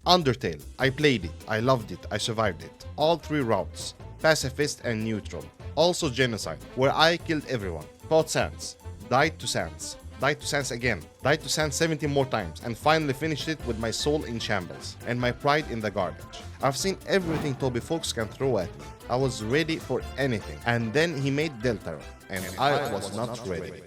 Undertale. I played it, I loved it, I survived it. All 3 routes. Pacifist and neutral. Also Genocide, where I killed everyone. Fought Sans. Died to Sans. Died to Sans again. Died to Sans 17 more times. And finally finished it with my soul in shambles. And my pride in the garbage. I've seen everything Toby Fox can throw at me. I was ready for anything. And then he made Deltarune. And I was not ready.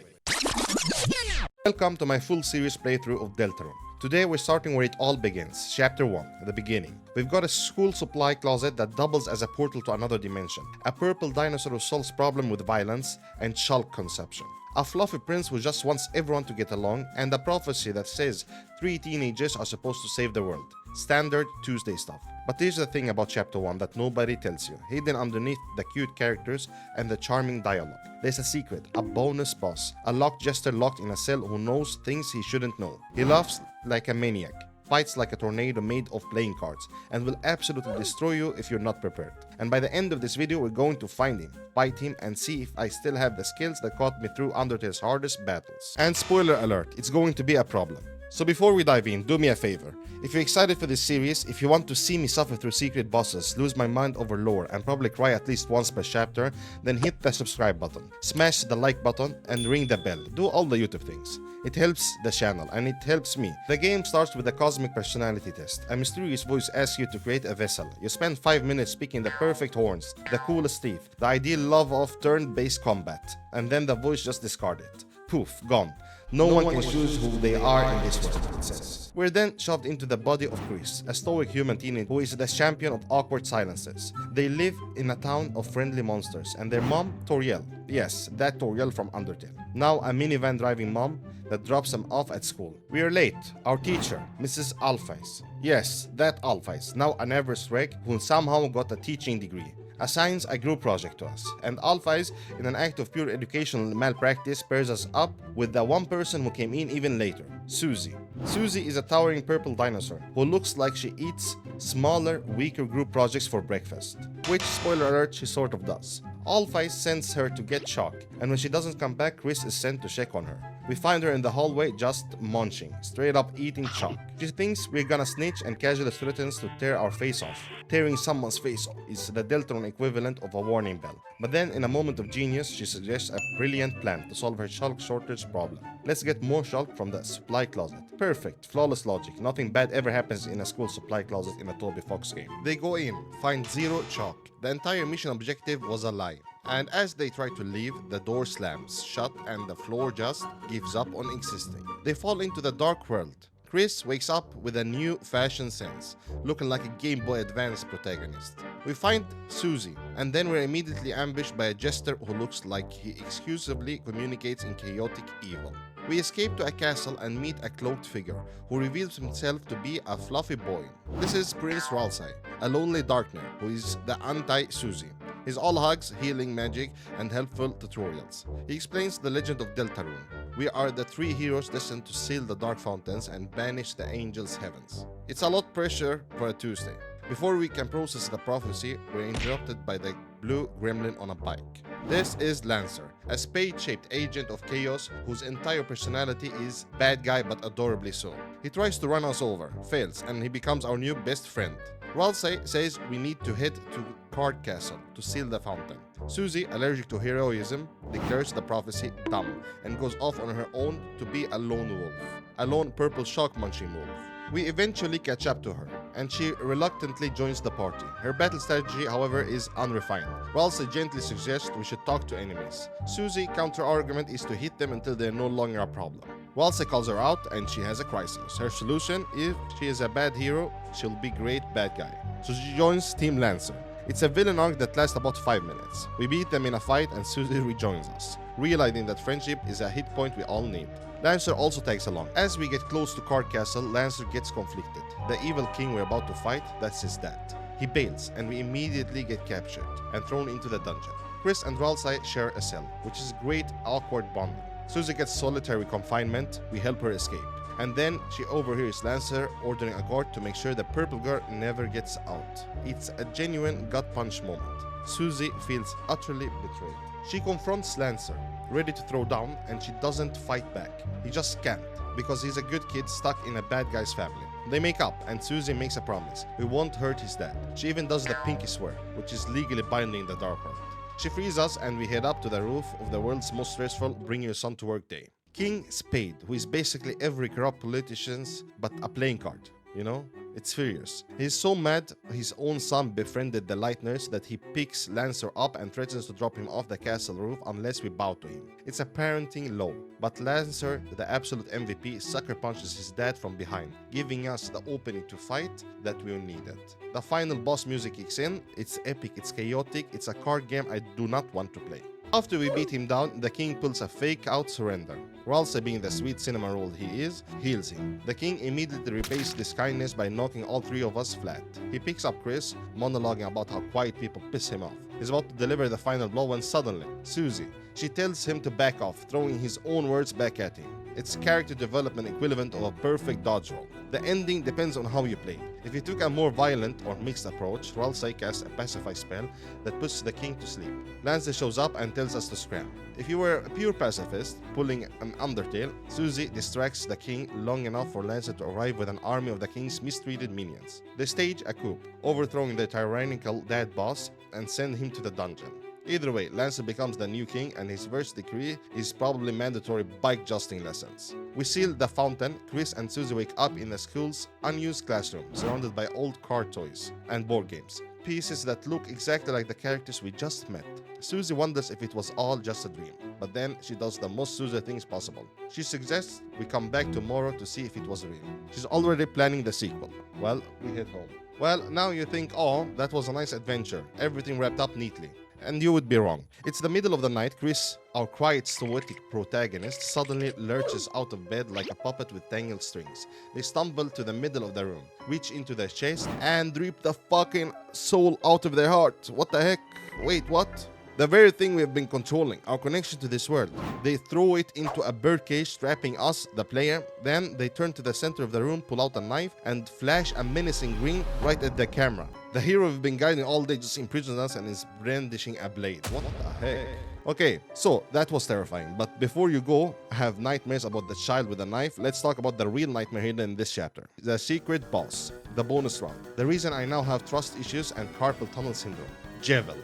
Welcome to my full series playthrough of Deltarune. Today we're starting where it all begins, Chapter 1, the beginning. We've got a school supply closet that doubles as a portal to another dimension, a purple dinosaur who solves problem with violence and shulk consumption, a fluffy prince who just wants everyone to get along, and a prophecy that says 3 teenagers are supposed to save the world. Standard Tuesday stuff. But here's the thing about Chapter 1 that nobody tells you, hidden underneath the cute characters and the charming dialogue. There's a secret, a bonus boss, a locked jester locked in a cell who knows things he shouldn't know. He laughs like a maniac, fights like a tornado made of playing cards, and will absolutely destroy you if you're not prepared. And by the end of this video, we're going to find him, fight him, and see if I still have the skills that got me through Undertale's hardest battles. And spoiler alert, it's going to be a problem. So before we dive in, do me a favor. If you're excited for this series, if you want to see me suffer through secret bosses, lose my mind over lore, and probably cry at least once per chapter, then hit the subscribe button, smash the like button, and ring the bell. Do all the YouTube things. It helps the channel, and it helps me. The game starts with a cosmic personality test. A mysterious voice asks you to create a vessel. You spend 5 minutes picking the perfect horns, the coolest teeth, the ideal love of turn-based combat, and then the voice just discarded. Poof, gone. No one can choose who they are in this world, it says. We're then shoved into the body of Chris, a stoic human teenager who is the champion of awkward silences. They live in a town of friendly monsters, and their mom, Toriel. Yes, that Toriel from Undertale. Now a minivan driving mom that drops them off at school. We are late. Our teacher, Mrs. Alphys. Yes, that Alphys, now an average wreck who somehow got a teaching degree, assigns a group project to us, and Alphys, in an act of pure educational malpractice, pairs us up with the one person who came in even later, Susie. Susie is a towering purple dinosaur who looks like she eats smaller, weaker group projects for breakfast, which, spoiler alert, she sort of does. Alphys sends her to get Chalk, and when she doesn't come back, Chris is sent to check on her. We find her in the hallway just munching, straight up eating Chalk. She thinks we're gonna snitch and casually threatens to tear our face off. Tearing someone's face off is the Deltarune equivalent of a warning bell. But then, in a moment of genius, she suggests a brilliant plan to solve her Shulk shortage problem. Let's get more Shulk from the supply closet. Perfect, flawless logic. Nothing bad ever happens in a school supply closet in a Toby Fox game. They go in, find 0 Chalk. The entire mission objective was a lie. And as they try to leave, the door slams shut and the floor just gives up on existing. They fall into the dark world. Chris wakes up with a new fashion sense, looking like a Game Boy Advance protagonist. We find Susie, and then we're immediately ambushed by a jester who looks like he exclusively communicates in chaotic evil. We escape to a castle and meet a cloaked figure who reveals himself to be a fluffy boy. This is Prince Ralsei, a lonely darkner who is the anti-Susie. He's all hugs, healing magic, and helpful tutorials. He explains the legend of Deltarune. We are the 3 heroes destined to seal the dark fountains and banish the angels' heavens. It's a lot pressure for a Tuesday. Before we can process the prophecy, we're interrupted by the blue gremlin on a bike. This is Lancer, a spade-shaped agent of chaos whose entire personality is bad guy but adorably so. He tries to run us over, fails, and he becomes our new best friend. Ralsei says we need to head to Card Castle to seal the fountain. Susie, allergic to heroism, declares the prophecy dumb and goes off on her own to be a lone wolf. A lone purple shark munching wolf. We eventually catch up to her, and she reluctantly joins the party. Her battle strategy, however, is unrefined. Ralsei gently suggests we should talk to enemies. Susie's counter-argument is to hit them until they're no longer a problem. Ralsei calls her out, and she has a crisis. Her solution, if she is a bad hero, she'll be great bad guy. So she joins Team Lancer. It's a villain arc that lasts about 5 minutes. We beat them in a fight, and Susie rejoins us, realizing that friendship is a hit point we all need. Lancer also tags along. As we get close to Card Castle, Lancer gets conflicted. The evil king we're about to fight, that's his dad. He bails, and we immediately get captured and thrown into the dungeon. Chris and Ralsei share a cell, which is great awkward bonding. Susie gets solitary confinement, we help her escape. And then she overhears Lancer ordering a guard to make sure the purple girl never gets out. It's a genuine gut punch moment. Susie feels utterly betrayed. She confronts Lancer, ready to throw down, and she doesn't fight back. He just can't, because he's a good kid stuck in a bad guy's family. They make up, and Susie makes a promise. We won't hurt his dad. She even does the pinky swear, which is legally binding in the dark world. She frees us and we head up to the roof of the world's most stressful bring your son to work day. King Spade, who is basically every corrupt politician's but a playing card, you know? It's furious. He's so mad his own son befriended the light nurse that he picks Lancer up and threatens to drop him off the castle roof unless we bow to him. It's a parenting law. But Lancer, the absolute MVP, sucker punches his dad from behind, giving us the opening to fight that we needed. The final boss music kicks in. It's epic, it's chaotic, it's a card game I do not want to play. After we beat him down, the king pulls a fake-out surrender. Ralsei, being the sweet cinnamon roll he is, heals him. The king immediately repays this kindness by knocking all three of us flat. He picks up Chris, monologuing about how quiet people piss him off. He's about to deliver the final blow when suddenly, Susie, she tells him to back off, throwing his own words back at him. It's character development equivalent of a perfect dodge roll. The ending depends on how you play. If you took a more violent or mixed approach, Ralsei casts a pacify spell that puts the king to sleep. Lancer shows up and tells us to scram. If you were a pure pacifist, pulling an Undertale, Susie distracts the king long enough for Lancer to arrive with an army of the king's mistreated minions. They stage a coup, overthrowing the tyrannical dad boss and send him to the dungeon. Either way, Lancer becomes the new king and his first decree is probably mandatory bike justing lessons. We seal the fountain. Chris and Susie wake up in the school's unused classroom, surrounded by old car toys and board games. Pieces that look exactly like the characters we just met. Susie wonders if it was all just a dream, but then she does the most Susie things possible. She suggests we come back tomorrow to see if it was real. She's already planning the sequel. Well, we head home. Well, now you think, oh, that was a nice adventure, everything wrapped up neatly. And you would be wrong. It's the middle of the night. Chris, our quiet, stoic protagonist, suddenly lurches out of bed like a puppet with tangled strings. They stumble to the middle of the room, reach into their chest, and rip the fucking soul out of their heart. What the heck? Wait, what? The very thing we have been controlling, our connection to this world. They throw it into a birdcage, trapping us, the player. Then they turn to the center of the room, pull out a knife, and flash a menacing grin right at the camera. The hero we've been guiding all day just imprisons us and is brandishing a blade. What the heck? Okay, so that was terrifying. But before you go have nightmares about the child with a knife, let's talk about the real nightmare hidden in this chapter. The secret boss, the bonus round. The reason I now have trust issues and carpal tunnel syndrome. Jevil.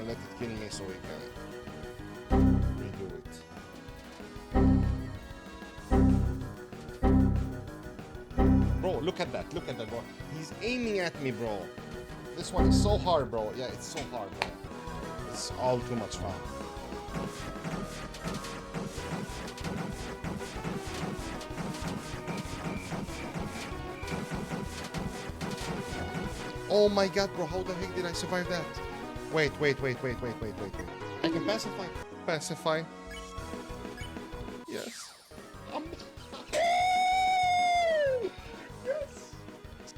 Let it kill me so we can redo it. Bro, look at that, bro. He's aiming at me, bro. This one is so hard, bro. Yeah, it's so hard, bro. It's all too much fun. Oh my god, bro, how the heck did I survive that? Wait. I can pacify. Pacify. Yes. Yes.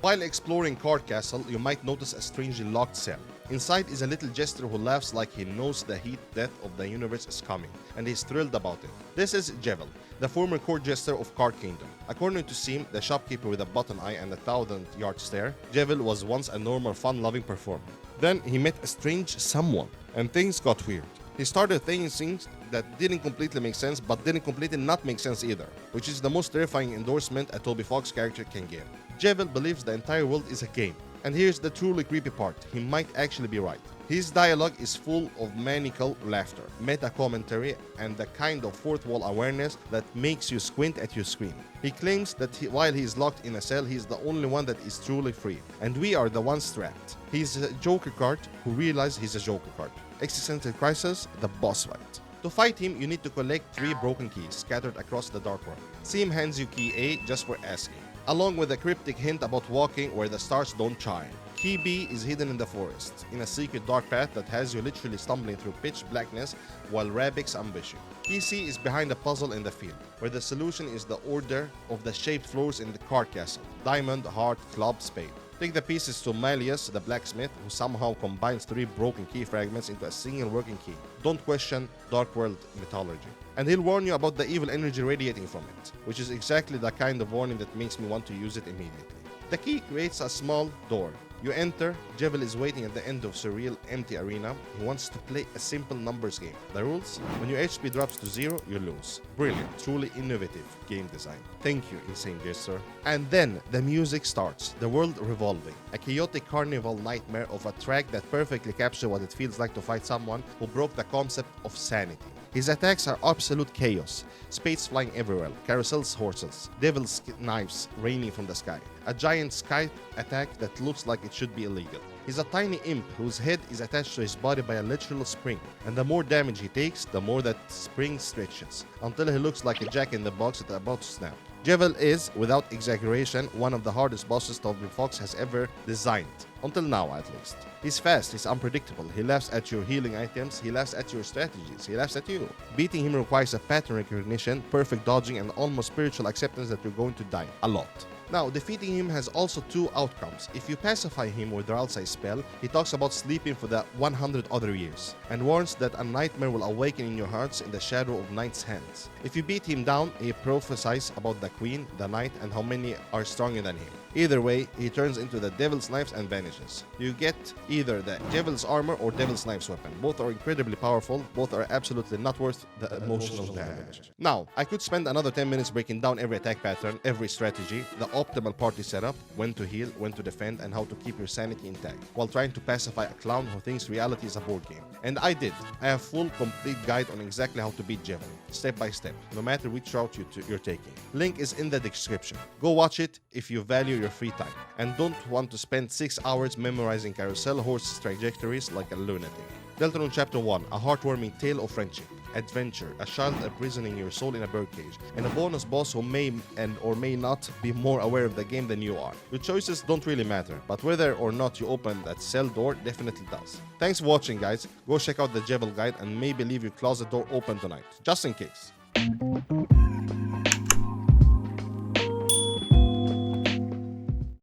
While exploring Card Castle, you might notice a strangely locked cell. Inside is a little jester who laughs like he knows the heat death of the universe is coming, and he's thrilled about it. This is Jevil, the former court jester of Card Kingdom. According to Seam, the shopkeeper with a button eye and a 1,000-yard stare, Jevil was once a normal, fun-loving performer. Then he met a strange someone, and things got weird. He started saying things that didn't completely make sense, but didn't completely not make sense either, which is the most terrifying endorsement a Toby Fox character can give. Jevil believes the entire world is a game. And here's the truly creepy part, he might actually be right. His dialogue is full of maniacal laughter, meta commentary, and the kind of fourth wall awareness that makes you squint at your screen. He claims that while he is locked in a cell, he is the only one that is truly free, and we are the ones trapped. He's a Joker card who realizes he's a Joker card. Existential crisis, the boss fight. To fight him, you need to collect 3 broken keys scattered across the dark world. Seam hands you key A just for asking, along with a cryptic hint about walking where the stars don't shine. Key B is hidden in the forest, in a secret dark path that has you literally stumbling through pitch blackness while rabbits ambush you. Key C is behind a puzzle in the field, where the solution is the order of the shaped floors in the card castle: diamond, heart, club, spade. Take the pieces to Malleus, the blacksmith, who somehow combines 3 broken key fragments into a single working key. Don't question Dark World mythology. And he'll warn you about the evil energy radiating from it, which is exactly the kind of warning that makes me want to use it immediately. The key creates a small door. You enter, Jevil is waiting at the end of surreal empty arena. He wants to play a simple numbers game. The rules? When your HP drops to 0, you lose. Brilliant, truly innovative game design. Thank you, Insane Jester. And then the music starts, the world revolving. A chaotic carnival nightmare of a track that perfectly captures what it feels like to fight someone who broke the concept of sanity. His attacks are absolute chaos, spades flying everywhere, carousels, horses, devil's knives raining from the sky, a giant sky attack that looks like it should be illegal. He's a tiny imp whose head is attached to his body by a literal spring, and the more damage he takes, the more that spring stretches, until he looks like a jack-in-the-box that's about to snap. Jevil is, without exaggeration, one of the hardest bosses Toby Fox has ever designed. Until now, at least. He's fast, he's unpredictable, he laughs at your healing items, he laughs at your strategies, he laughs at you. Beating him requires a pattern recognition, perfect dodging, and almost spiritual acceptance that you're going to die. A lot. Now, defeating him has also 2 outcomes. If you pacify him with the Ralsei spell, he talks about sleeping for the 100 other years, and warns that a nightmare will awaken in your hearts in the shadow of night's hands. If you beat him down, he prophesies about the queen, the knight, and how many are stronger than him. Either way, he turns into the devil's knives and vanishes. You get either the devil's armor or devil's knives weapon. Both are incredibly powerful, both are absolutely not worth the emotional damage. Now, I could spend another 10 minutes breaking down every attack pattern, every strategy, the optimal party setup, when to heal, when to defend, and how to keep your sanity intact, while trying to pacify a clown who thinks reality is a board game. And I did. I have full, complete guide on exactly how to beat Jevil, step by step, no matter which route you're taking. Link is in the description. Go watch it if you value your free time, and don't want to spend 6 hours memorizing carousel horses trajectories like a lunatic. Deltarune Chapter 1, a heartwarming tale of friendship, adventure, a child imprisoning your soul in a birdcage, and a bonus boss who may and or may not be more aware of the game than you are. Your choices don't really matter, but whether or not you open that cell door definitely does. Thanks for watching, guys. Go check out the Jevil guide and maybe leave your closet door open tonight, just in case.